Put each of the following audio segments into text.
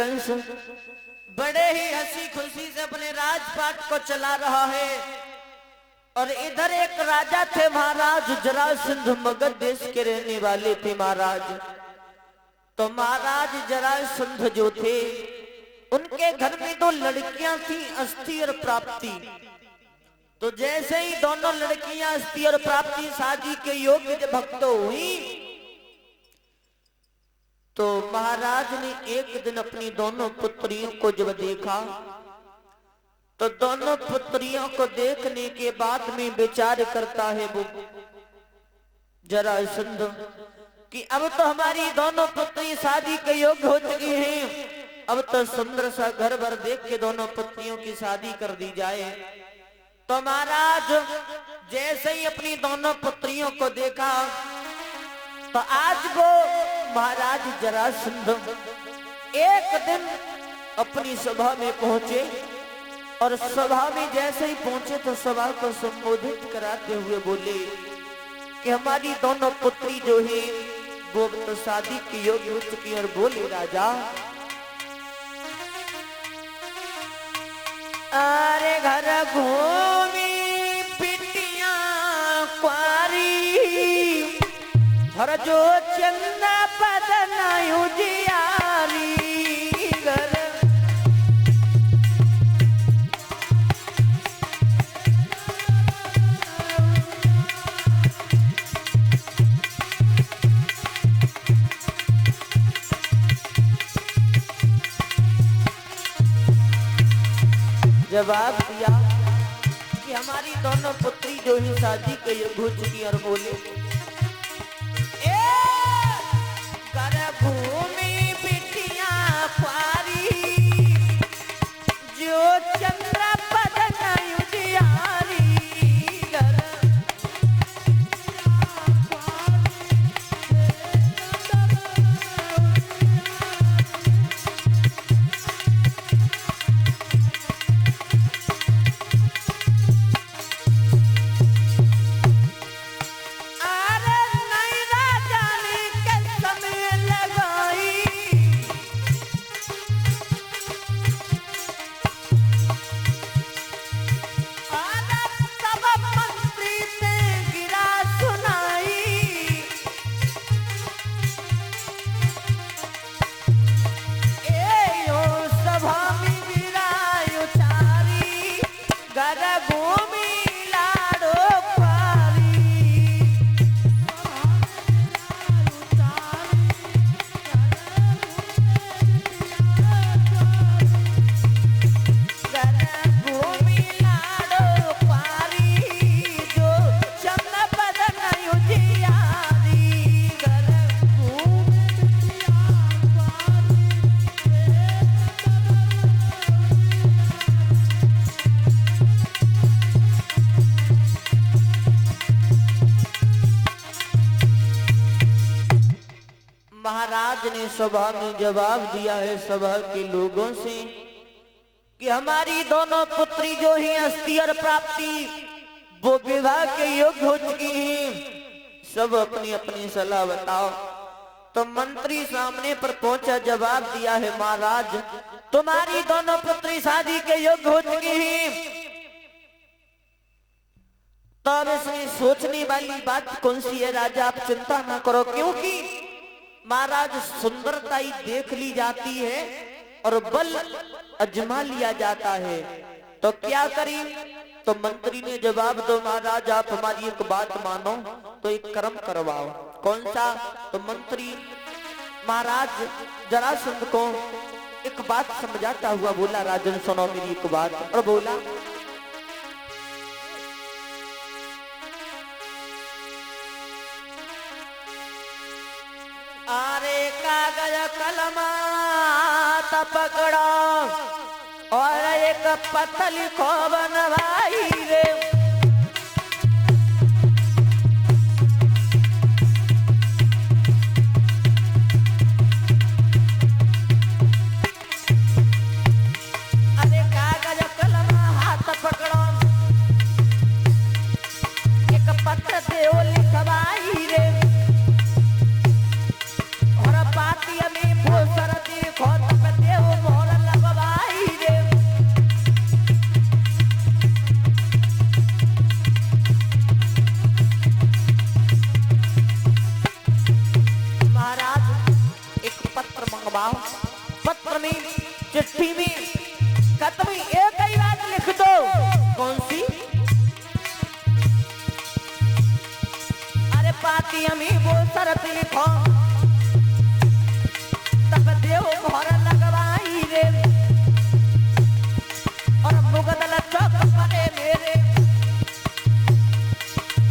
बड़े ही हंसी खुशी से अपने राजपाट को चला रहा है। और इधर एक राजा थे महाराज जरासंध, मगध देश के रहने वाले थे महाराज। तो महाराज जरासंध जो थे उनके घर में दो लड़कियां थी, अस्थि और प्राप्ति। तो जैसे ही दोनों लड़कियां अस्थि और प्राप्ति शादी के योग्य जब भक्त हुई, तो महाराज ने एक दिन अपनी दोनों पुत्रियों को जब देखा, तो दोनों पुत्रियों को देखने के बाद में विचार करता है वो जरासंध कि अब तो हमारी दोनों पुत्री शादी के योग्य हो चुकी हैं, अब तो सुंदर सा घर भर देख के दोनों पुत्रियों की शादी कर दी जाए। तो महाराज जैसे ही अपनी दोनों पुत्रियों को देखा, तो आज वो महाराज जरासंध एक दिन अपनी सभा में पहुंचे, और सभा में जैसे ही पहुंचे तो सभा को संबोधित कराते हुए बोले कि हमारी दोनों पुत्री जो है वो तो शादी के योग्य हो चुकी। और बोले राजा, अरे घर घूमी पिटिया क्वारी, हर जो चंदा पदना उजियारी। घर जवाब दिया कि हमारी दोनों पुत्री जो ही शादी के योग्य हो चुकी। और बोले भूमि बिटिया पारी, जो चंद्र पदना उजियारी। महाराज ने सभा में जवाब दिया है सभा के लोगों से कि हमारी दोनों पुत्री जो ही अस्थि और प्राप्ति वो विवाह के योग्य हो चुकी हैं, सब अपनी अपनी सलाह बताओ। तो मंत्री सामने पर पहुंचा, जवाब दिया है महाराज तुम्हारी दोनों पुत्री शादी के योग्य हो चुकी हैं। तो अब इसमें सोचने वाली बात कौन सी है राजा, आप चिंता ना करो, क्योंकि महाराज सुंदरता ही देख ली जाती है और बल अजमा लिया जाता है। तो क्या करें? तो मंत्री ने जवाब दो महाराज आप हमारी एक बात मानो, तो एक कर्म करवाओ। कौन सा? तो मंत्री महाराज जरासंध को एक बात समझाता हुआ बोला, राजन सुनो मेरी एक बात। और बोला अरे कागज कलमा पकड़ो और एक पतली को बनवाई रे। अरे कागज कलमा हाथ पकड़ो, एक पत्र देओ लिखवाई रे। पातिया में भूसर देखो तब देव पत्र में, चिट्ठी में, खत में एक ही बात लिख दो। कौन सी? अरे पाती हमें वो शरत लिखो, तब देव घर लगवाई रे, और मुगदल चौक परे मेरे,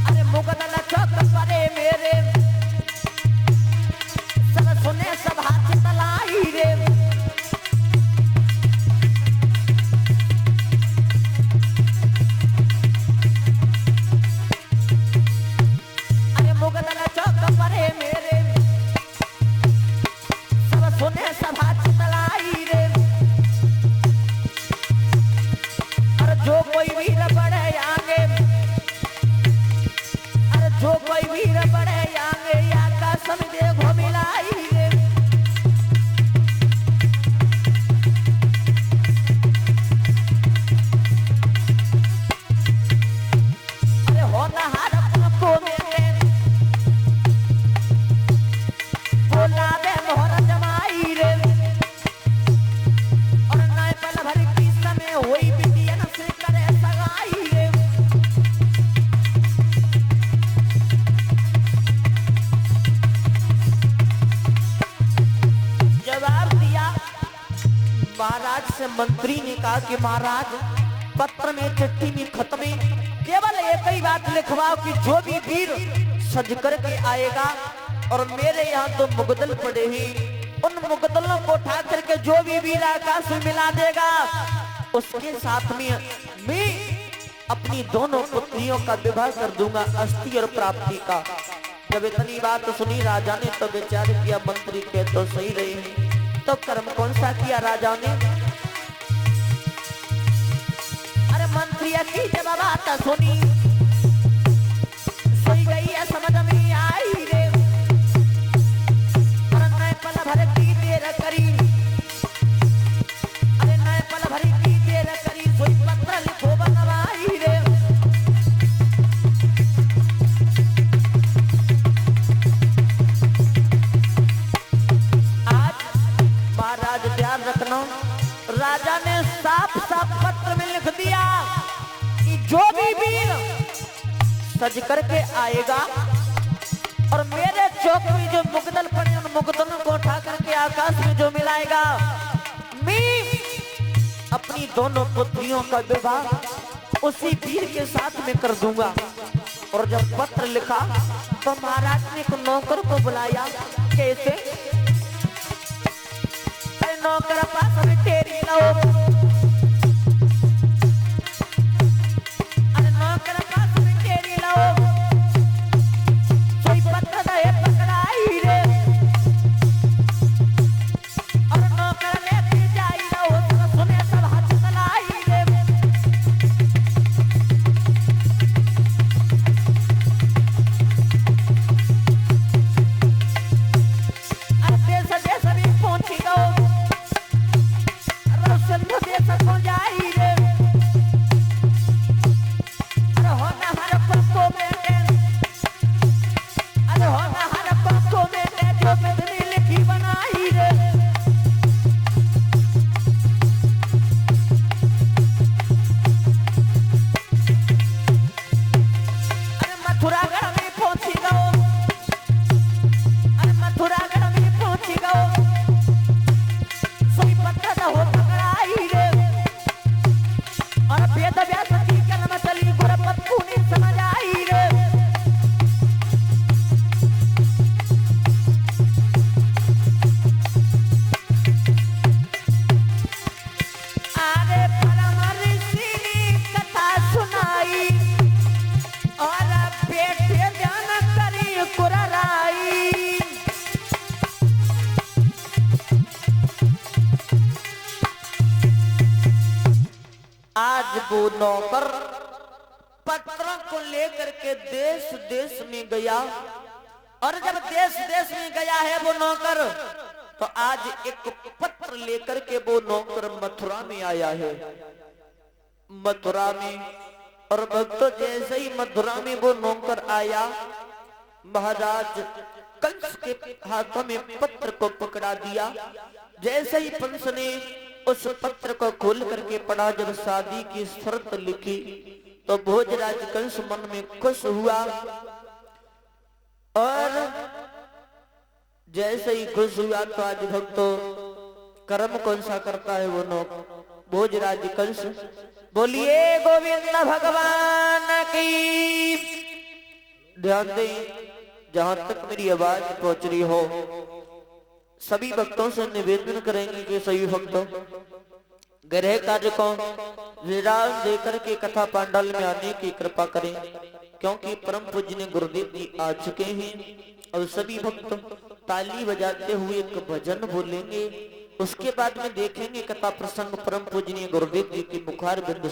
अरे मुगदल चौक परे मेरे, सब सुने सब हाथ तलाई रे। अरे मुगदल चौक परे मेरे, सब सुने सब हाथ तलाई रे। और जो कोई वीर बढ़े आगे, अरे जो कोई वीर बढ़े आगे, आकाश में देखो मिलाई रे। अरे होनहार को मेरे, बोला दे मोहर जमाई रे, और नाय पल भर की समय हुई बिटियन से करे सगाई रे। जवाब दिया महाराज से। मंत्री ने कहा कि महाराज पत्र में, चिट्ठी में, खत में केवल एक ही बात लिखवाओ कि जो भी वीर सज करके आएगा और मेरे यहाँ तो मुगदल पड़े हैं, उन मुगदलों को उठा करके जो भी वीर आकाश में मिला देगा, उसके साथ में मैं अपनी दोनों पुत्रियों का विवाह कर दूंगा, अस्थि और प्राप्ति का। जब इतनी बात सुनी राजा ने तो विचार किया, मंत्री के तो सही रहे, तो कर्म कौन सा किया राजा ने? अरे मंत्री की जब बात सुनी, सोई गई है समझ में आई रे, और नए पल भर की देर करी, अरे नए पल भर की देर करी, सोई पत्र लिखो बनवाई रे। महाराज ध्यान रखना, राजा ने साफ साफ पत्र में लिख दिया कि जो भी वीर सज करके आएगा और मेरे चौक में जो मुगदल पड़े, उन मुगदलों को उठा करके आकाश में जो मिलाएगा, मैं अपनी दोनों पुत्रियों का विवाह उसी वीर के साथ में कर दूंगा। और जब पत्र लिखा तो महाराज ने एक नौकर को बुलाया। कैसे? नौकर पास में तेरी लो, अरे नौकर पास में तेरी लो, सोई पत्र दे पकड़ाई रे, और नौकर लेके जाई लो, सब सुने सब हाथ तलाई रे। अरे देश देश भी पहुंची गो, आज वो नौकर पत्रों को लेकर के देश देश में गया, और जब देश देश में गया है वो नौकर, तो आज एक पत्र लेकर के वो नौकर मथुरा में आया है। मथुरा में, और भक्तों जैसे ही मथुरा में वो नौकर आया, महाराज कंस के हाथों में पत्र को पकड़ा दिया। जैसे ही पंस ने उस पत्र को खोल करके पढ़ा, जब शादी की शर्त लिखी तो भोजराज कंस मन में खुश हुआ और जैसे ही खुश हुआ तो आज भक्तों कर्म कौन सा करता है वो नो भोजराज कंस। बोलिए गोविंद भगवान की। ध्यान दें, जहां तक मेरी आवाज पहुंच रही हो सभी भक्तों से निवेदन करेंगे कि सभी भक्तों ग्रह कार्य को विराम देकर के कथा पांडाल में आने की कृपा करें, क्योंकि परम पूज्य गुरुदेव जी आ चुके हैं। और सभी भक्त ताली बजाते हुए एक भजन बोलेंगे, उसके बाद में देखेंगे कथा प्रसंग परम पूजनीय गुरुदेव जी की मुखार बिंद